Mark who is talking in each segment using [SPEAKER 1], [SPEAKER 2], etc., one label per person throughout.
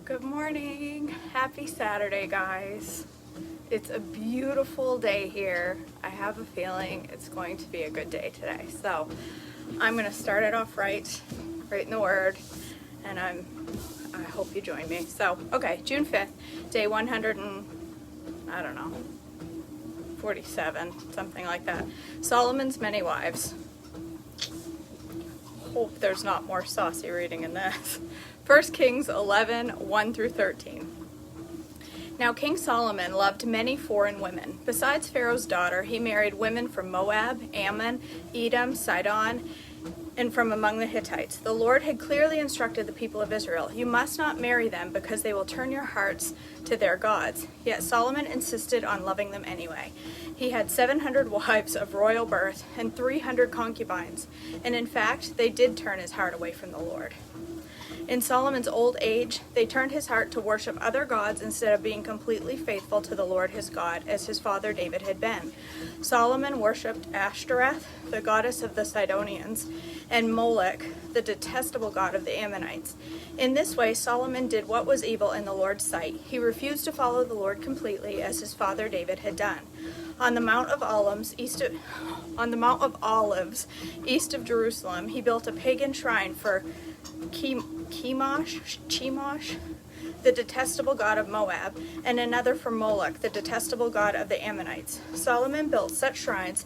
[SPEAKER 1] Good morning. Happy Saturday, guys. It's a beautiful day here. I have a feeling it's going to be a good day today. So I'm going to start it off right in the Word, and I hope you join me. So, okay, June 5th, day 47, something like that. Solomon's many wives. Hope there's not more saucy reading in this. 1 Kings 11, 1 through 13. Now King Solomon loved many foreign women. Besides Pharaoh's daughter, he married women from Moab, Ammon, Edom, Sidon, and from among the Hittites. The Lord had clearly instructed the people of Israel, "You must not marry them because they will turn your hearts to their gods." Yet Solomon insisted on loving them anyway. He had 700 wives of royal birth and 300 concubines, and in fact, they did turn his heart away from the Lord. In Solomon's old age, they turned his heart to worship other gods instead of being completely faithful to the Lord his God, as his father David had been. Solomon worshipped Ashtoreth, the goddess of the Sidonians, and Molech, the detestable god of the Ammonites. In this way, Solomon did what was evil in the Lord's sight. He refused to follow the Lord completely, as his father David had done. On the Mount of Olives, east of Jerusalem, he built a pagan shrine for Chemosh, the detestable god of Moab, and another for Molech, the detestable god of the Ammonites. Solomon built such shrines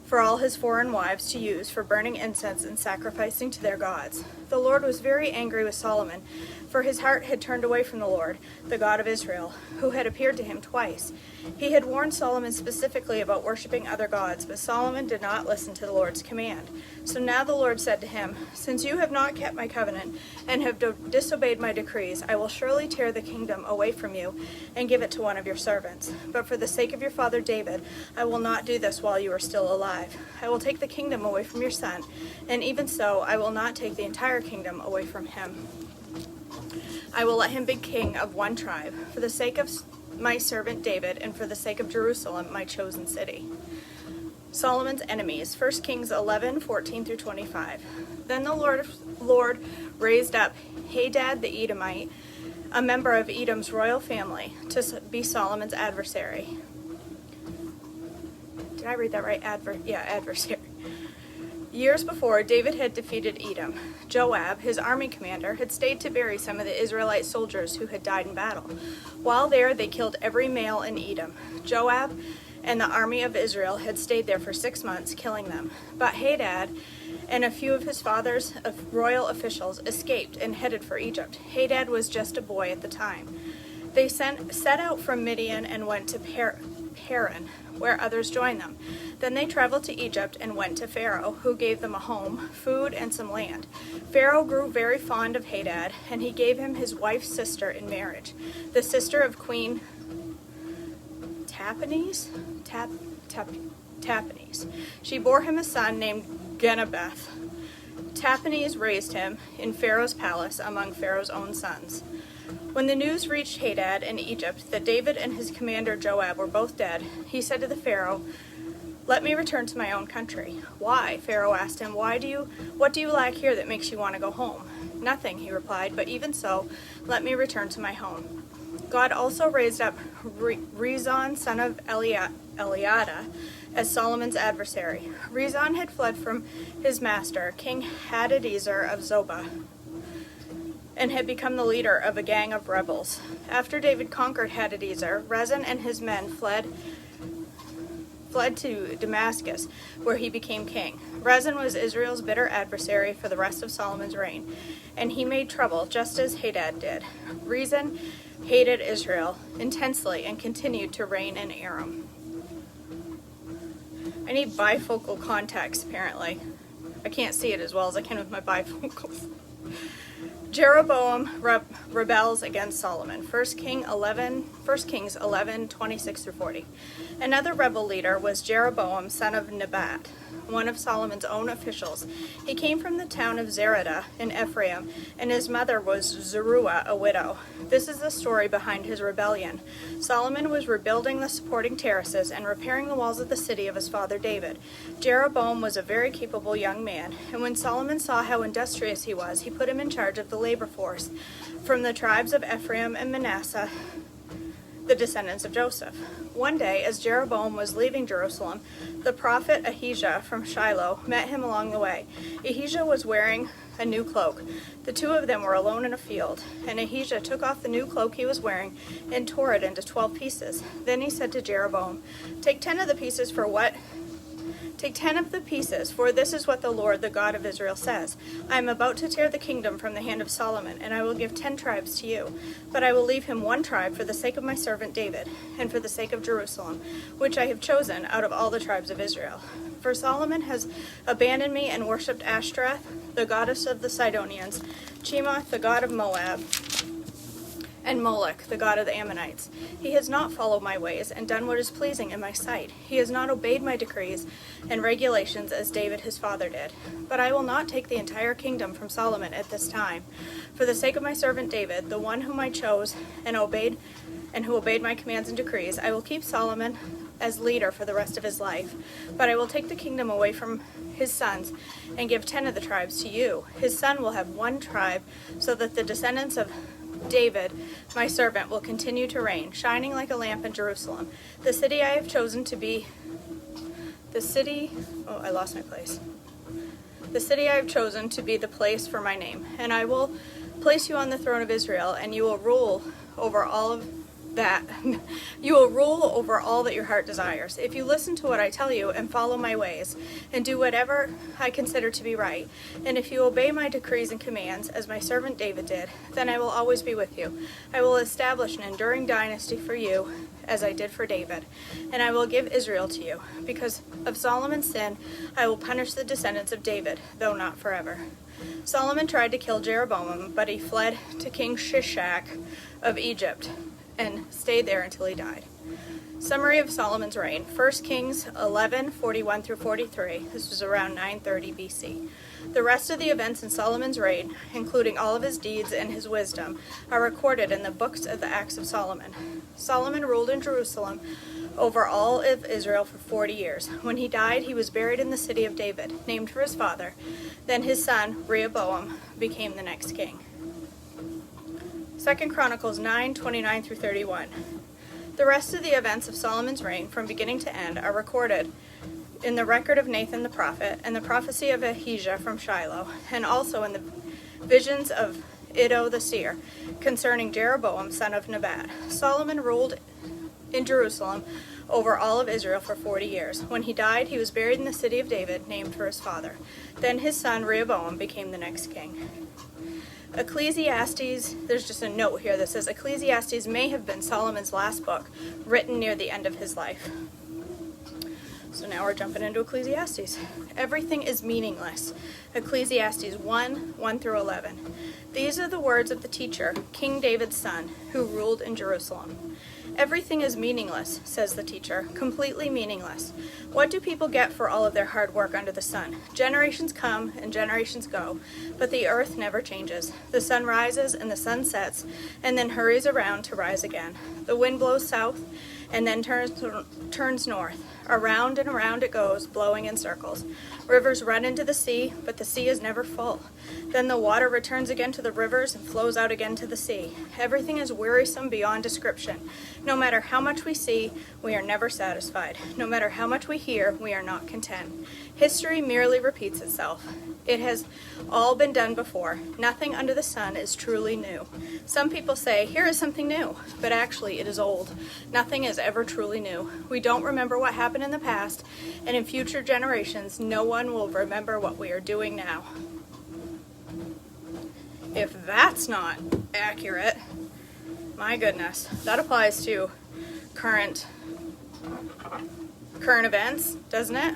[SPEAKER 1] for all his foreign wives to use for burning incense and sacrificing to their gods. The Lord was very angry with Solomon, for his heart had turned away from the Lord, the God of Israel, who had appeared to him twice. He had warned Solomon specifically about worshiping other gods, but Solomon did not listen to the Lord's command. So now the Lord said to him, "Since you have not kept my covenant and have disobeyed my decrees, I will surely tear the kingdom away from you and give it to one of your servants. But for the sake of your father David, I will not do this while you are still alive. I will take the kingdom away from your son, and even so, I will not take the entire kingdom away from him. I will let him be king of one tribe, for the sake of my servant David, and for the sake of Jerusalem, my chosen city." Solomon's enemies, 1 Kings 11, 14 through 25. Then the Lord raised up Hadad the Edomite, a member of Edom's royal family, to be Solomon's adversary. Did I read that right? Adversary. Years before, David had defeated Edom. Joab, his army commander, had stayed to bury some of the Israelite soldiers who had died in battle. While there, they killed every male in Edom. Joab and the army of Israel had stayed there for 6 months, killing them. But Hadad and a few of his father's royal officials escaped and headed for Egypt. Hadad was just a boy at the time. They set out from Midian and went to Paran, where others joined them. Then they traveled to Egypt and went to Pharaoh, who gave them a home, food, and some land. Pharaoh grew very fond of Hadad, and he gave him his wife's sister in marriage, the sister of Queen Tahpenes. She bore him a son named Genebeth. Tahpenes raised him in Pharaoh's palace among Pharaoh's own sons. When the news reached Hadad in Egypt that David and his commander Joab were both dead, he said to the Pharaoh, "Let me return to my own country." "Why?" Pharaoh asked him. "What do you lack here that makes you want to go home?" "Nothing," he replied, "but even so, let me return to my home." God also raised up Rezon, son of Eliada, as Solomon's adversary. Rezon had fled from his master, King Hadadezer of Zobah, and had become the leader of a gang of rebels. After David conquered Hadadezer, Rezon and his men fled to Damascus, where he became king. Rezon was Israel's bitter adversary for the rest of Solomon's reign, and he made trouble just as Hadad did. Rezon hated Israel intensely and continued to reign in Aram. I need bifocal context, apparently. I can't see it as well as I can with my bifocals. Jeroboam rebels against Solomon. 1 Kings 11, 26 through 40. Another rebel leader was Jeroboam, son of Nebat. one of Solomon's own officials. He came from the town of Zeradah in Ephraim, and his mother was Zeruiah, a widow. This is the story behind his rebellion. Solomon was rebuilding the supporting terraces and repairing the walls of the city of his father David. Jeroboam was a very capable young man, and when Solomon saw how industrious he was, he put him in charge of the labor force from the tribes of Ephraim and Manasseh, the descendants of Joseph. One day, as Jeroboam was leaving Jerusalem, the prophet Ahijah from Shiloh met him along the way. Ahijah was wearing a new cloak. The two of them were alone in a field, and Ahijah took off the new cloak he was wearing and tore it into 12 pieces. Then he said to Jeroboam, Take 10 of the pieces, for this is what the Lord, the God of Israel, says. I am about to tear the kingdom from the hand of Solomon, and I will give 10 tribes to you. But I will leave him 1 tribe for the sake of my servant David, and for the sake of Jerusalem, which I have chosen out of all the tribes of Israel. For Solomon has abandoned me and worshipped Ashtoreth, the goddess of the Sidonians, Chemoth, the god of Moab, and Moloch, the god of the Ammonites. He has not followed my ways and done what is pleasing in my sight. He has not obeyed my decrees and regulations as David his father did. But I will not take the entire kingdom from Solomon at this time. For the sake of my servant David, the one whom I chose and who obeyed my commands and decrees, I will keep Solomon as leader for the rest of his life. But I will take the kingdom away from his sons and give 10 of the tribes to you. His son will have 1 tribe, so that the descendants of David, my servant, will continue to reign, shining like a lamp in Jerusalem, the city I have chosen to be the place for my name. And I will place you on the throne of Israel, and you will rule over all that your heart desires. If you listen to what I tell you and follow my ways and do whatever I consider to be right, and if you obey my decrees and commands as my servant David did, then I will always be with you. I will establish an enduring dynasty for you as I did for David, and I will give Israel to you. Because of Solomon's sin, I will punish the descendants of David, though not forever. Solomon tried to kill Jeroboam, but he fled to King Shishak of Egypt and stayed there until he died. Summary of Solomon's reign. 1 Kings 11:41 through 43. This was around 930 BC. The rest of the events in Solomon's reign, including all of his deeds and his wisdom, are recorded in the books of the Acts of Solomon. Solomon ruled in Jerusalem over all of Israel for 40 years. When he died, he was buried in the city of David, named for his father. Then his son, Rehoboam, became the next king. 2 Chronicles 9:29 through 31. The rest of the events of Solomon's reign, from beginning to end, are recorded in the record of Nathan the prophet, and the prophecy of Ahijah from Shiloh, and also in the visions of Iddo the seer, concerning Jeroboam son of Nebat. Solomon ruled in Jerusalem over all of Israel for 40 years. When he died, he was buried in the city of David, named for his father. Then his son Rehoboam became the next king. Ecclesiastes, there's just a note here that says Ecclesiastes may have been Solomon's last book, written near the end of his life. So now we're jumping into Ecclesiastes. Everything is meaningless. Ecclesiastes 1 through 11. These are the words of the teacher, King David's son, who ruled in Jerusalem. Everything is meaningless, says the teacher, completely meaningless. What do people get for all of their hard work under the sun? Generations come and generations go, but the earth never changes. The sun rises and the sun sets, and then hurries around to rise again. The wind blows south and then turns north. Around and around it goes, blowing in circles. Rivers run into the sea, but the sea is never full. Then the water returns again to the rivers and flows out again to the sea. Everything is wearisome beyond description. No matter how much we see, we are never satisfied. No matter how much we hear, we are not content. History merely repeats itself. It has all been done before. Nothing under the sun is truly new. Some people say, here is something new, but actually it is old. Nothing is ever truly new. We don't remember what happened in the past, and in future generations, no one will remember what we are doing now. If that's not accurate, my goodness, that applies to current events, doesn't it?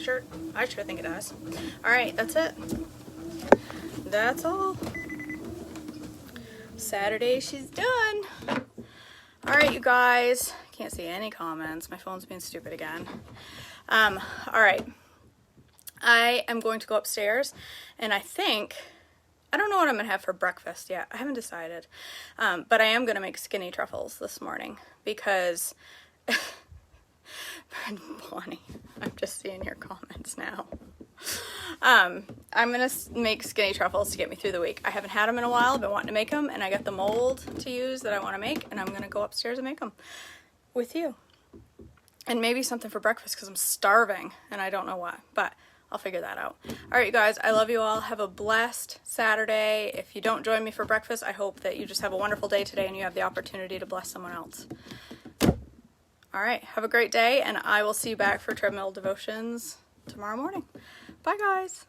[SPEAKER 1] Sure, I sure think it does. All right, that's it. That's all. Saturday, she's done. All right, you guys. Can't see any comments. My phone's being stupid again. All right. I am going to go upstairs, and I don't know what I'm going to have for breakfast yet. I haven't decided. But I am going to make skinny truffles this morning because, Bonnie, I'm just seeing your comments now. I'm going to make skinny truffles to get me through the week. I haven't had them in a while. I've been wanting to make them, and I got the mold to use that I want to make, and I'm going to go upstairs and make them with you. And maybe something for breakfast because I'm starving, and I don't know what, but I'll figure that out. All right, you guys, I love you all. Have a blessed Saturday. If you don't join me for breakfast, I hope that you just have a wonderful day today and you have the opportunity to bless someone else. All right, have a great day, and I will see you back for Treadmill Devotions tomorrow morning. Bye, guys.